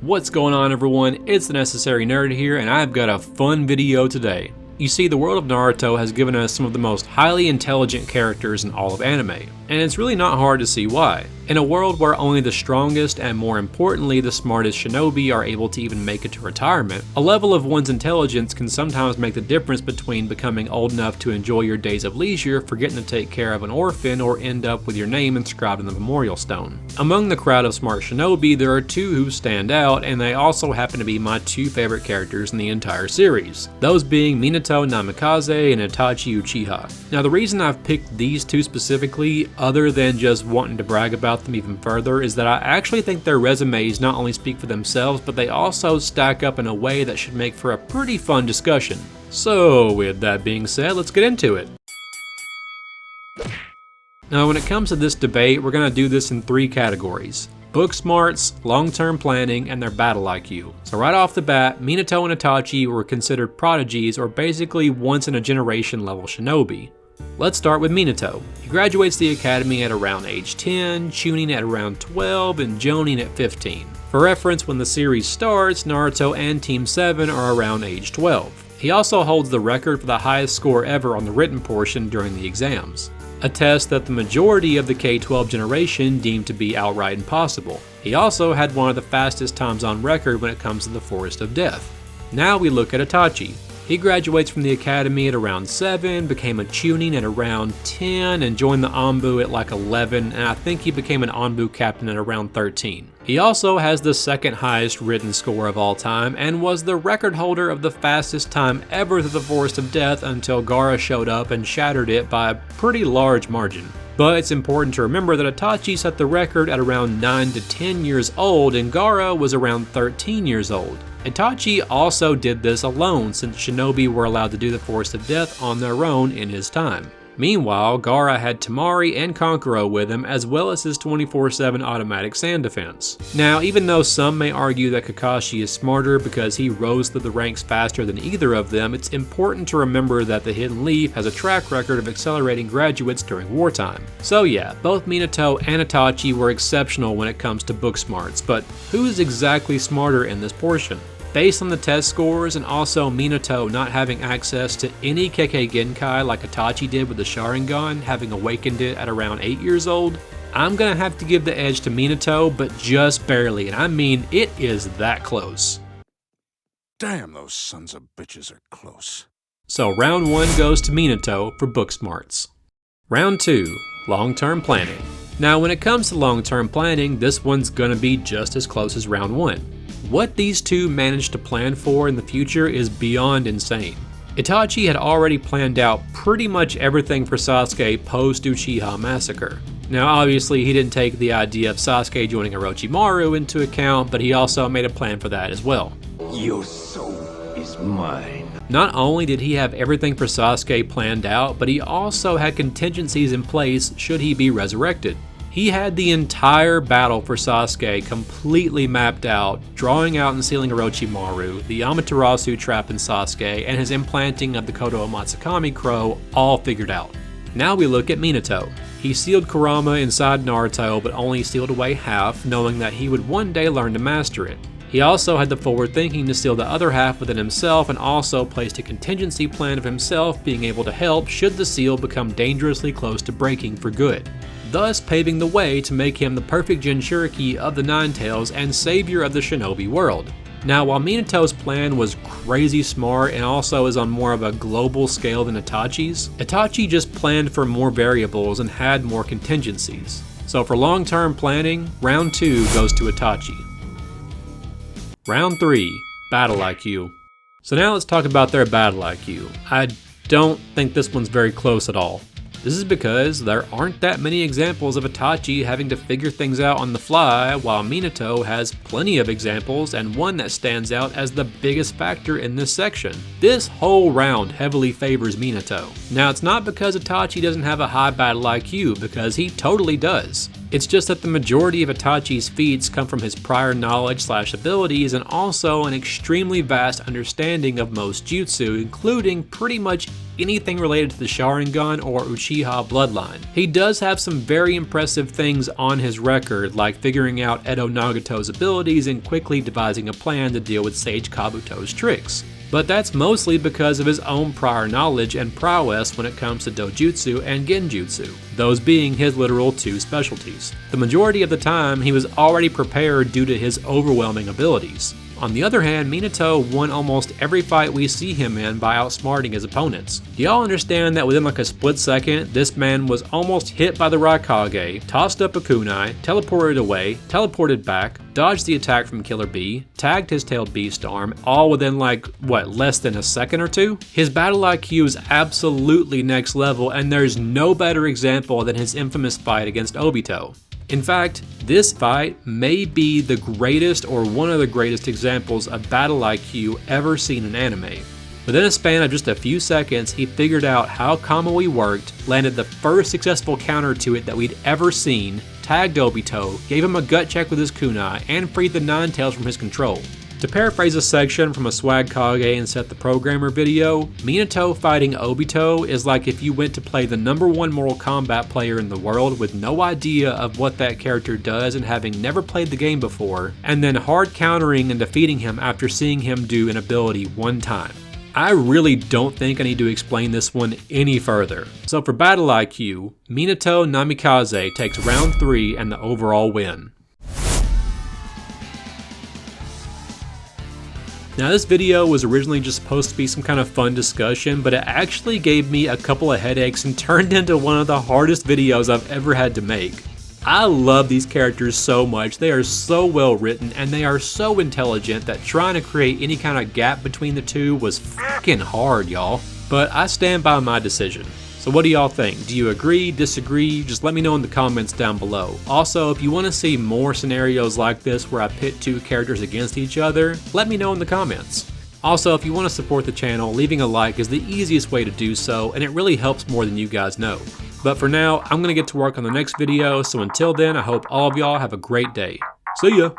What's going on, everyone? It's the Necessary Nerd here, and I've got a fun video today. You see, the world of Naruto has given us some of the most highly intelligent characters in all of anime, and it's really not hard to see why. In a world where only the strongest and, more importantly, the smartest shinobi are able to even make it to retirement, a level of one's intelligence can sometimes make the difference between becoming old enough to enjoy your days of leisure, forgetting to take care of an orphan, or end up with your name inscribed in the memorial stone. Among the crowd of smart shinobi, there are two who stand out, and they also happen to be my two favorite characters in the entire series, those being Minato Namikaze and Itachi Uchiha. Now, the reason I've picked these two specifically, other than just wanting to brag about them even further, is that I actually think their resumes not only speak for themselves, but they also stack up in a way that should make for a pretty fun discussion. So with that being said, let's get into it. Now, when it comes to this debate, we're going to do this in three categories: book smarts, long-term planning, and their battle IQ. So right off the bat, Minato and Itachi were considered prodigies, or basically once-in-a-generation level shinobi. Let's start with Minato. He graduates the academy at around age 10, Chunin at around 12, and Jonin at 15. For reference, when the series starts, Naruto and Team 7 are around age 12. He also holds the record for the highest score ever on the written portion during the exams, a test that the majority of the K-12 generation deemed to be outright impossible. He also had one of the fastest times on record when it comes to the Forest of Death. Now we look at Itachi. He graduates from the academy at around 7, became a Chunin at around 10, and joined the Anbu at like 11, and I think he became an Anbu captain at around 13. He also has the second highest written score of all time, and was the record holder of the fastest time ever through the Forest of Death until Gaara showed up and shattered it by a pretty large margin. But it's important to remember that Itachi set the record at around 9 to 10 years old, and Gaara was around 13 years old. Itachi also did this alone, since shinobi were allowed to do the Forest of Death on their own in his time. Meanwhile, Gaara had Temari and Kankuro with him, as well as his 24/7 automatic sand defense. Now, even though some may argue that Kakashi is smarter because he rose through the ranks faster than either of them, it's important to remember that the Hidden Leaf has a track record of accelerating graduates during wartime. So yeah, both Minato and Itachi were exceptional when it comes to book smarts, but who's exactly smarter in this portion? Based on the test scores, and also Minato not having access to any Kekkei Genkai like Itachi did with the Sharingan, having awakened it at around 8 years old, I'm gonna have to give the edge to Minato, but just barely, and I mean it is that close. Damn, those sons of bitches are close. So round 1 goes to Minato for book smarts. Round 2, long-term planning. Now when it comes to long-term planning, this one's gonna be just as close as round 1. What these two managed to plan for in the future is beyond insane. Itachi had already planned out pretty much everything for Sasuke post-Uchiha massacre. Now obviously he didn't take the idea of Sasuke joining Orochimaru into account, but he also made a plan for that as well. Your soul is mine. Not only did he have everything for Sasuke planned out, but he also had contingencies in place should he be resurrected. He had the entire battle for Sasuke completely mapped out, drawing out and sealing Orochimaru, the Amaterasu trap in Sasuke, and his implanting of the Kodo Matsukami crow all figured out. Now we look at Minato. He sealed Kurama inside Naruto, but only sealed away half, knowing that he would one day learn to master it. He also had the forward thinking to seal the other half within himself, and also placed a contingency plan of himself being able to help should the seal become dangerously close to breaking for good, thus paving the way to make him the perfect Jinchuriki of the Nine Tails and savior of the shinobi world. Now, while Minato's plan was crazy smart and also is on more of a global scale than Itachi's, Itachi just planned for more variables and had more contingencies. So for long-term planning, round 2 goes to Itachi. Round 3, battle IQ. So now let's talk about their battle IQ. I don't think this one's very close at all. This is because there aren't that many examples of Itachi having to figure things out on the fly, while Minato has plenty of examples, and one that stands out as the biggest factor in this section. This whole round heavily favors Minato. Now, it's not because Itachi doesn't have a high battle IQ, because he totally does. It's just that the majority of Itachi's feats come from his prior knowledge/abilities and also an extremely vast understanding of most jutsu, including pretty much anything related to the Sharingan or Uchiha bloodline. He does have some very impressive things on his record, like figuring out Edo Nagato's abilities and quickly devising a plan to deal with Sage Kabuto's tricks. But that's mostly because of his own prior knowledge and prowess when it comes to dojutsu and genjutsu, those being his literal two specialties. The majority of the time, he was already prepared due to his overwhelming abilities. On the other hand, Minato won almost every fight we see him in by outsmarting his opponents. Do y'all understand that within like a split second, this man was almost hit by the Raikage, tossed up a kunai, teleported away, teleported back, dodged the attack from Killer Bee, tagged his tailed beast arm, all within like, less than a second or two? His battle IQ is absolutely next level, and there's no better example than his infamous fight against Obito. In fact, this fight may be the greatest or one of the greatest examples of battle IQ ever seen in anime. Within a span of just a few seconds, he figured out how Kamui worked, landed the first successful counter to it that we'd ever seen, tagged Obito, gave him a gut check with his kunai, and freed the Nine Tails from his control. To paraphrase a section from a Swag Kage and Set the Programmer video, Minato fighting Obito is like if you went to play the #1 Mortal Kombat player in the world with no idea of what that character does and having never played the game before, and then hard countering and defeating him after seeing him do an ability one time. I really don't think I need to explain this one any further. So for battle IQ, Minato Namikaze takes round 3 and the overall win. Now this video was originally just supposed to be some kind of fun discussion, but it actually gave me a couple of headaches and turned into one of the hardest videos I've ever had to make. I love these characters so much, they are so well written and they are so intelligent that trying to create any kind of gap between the two was fucking hard, y'all. But I stand by my decision. So what do y'all think? Do you agree, disagree? Just let me know in the comments down below. Also, if you want to see more scenarios like this where I pit two characters against each other, let me know in the comments. Also, if you want to support the channel, leaving a like is the easiest way to do so, and it really helps more than you guys know. But for now, I'm going to get to work on the next video, so until then, I hope all of y'all have a great day. See ya!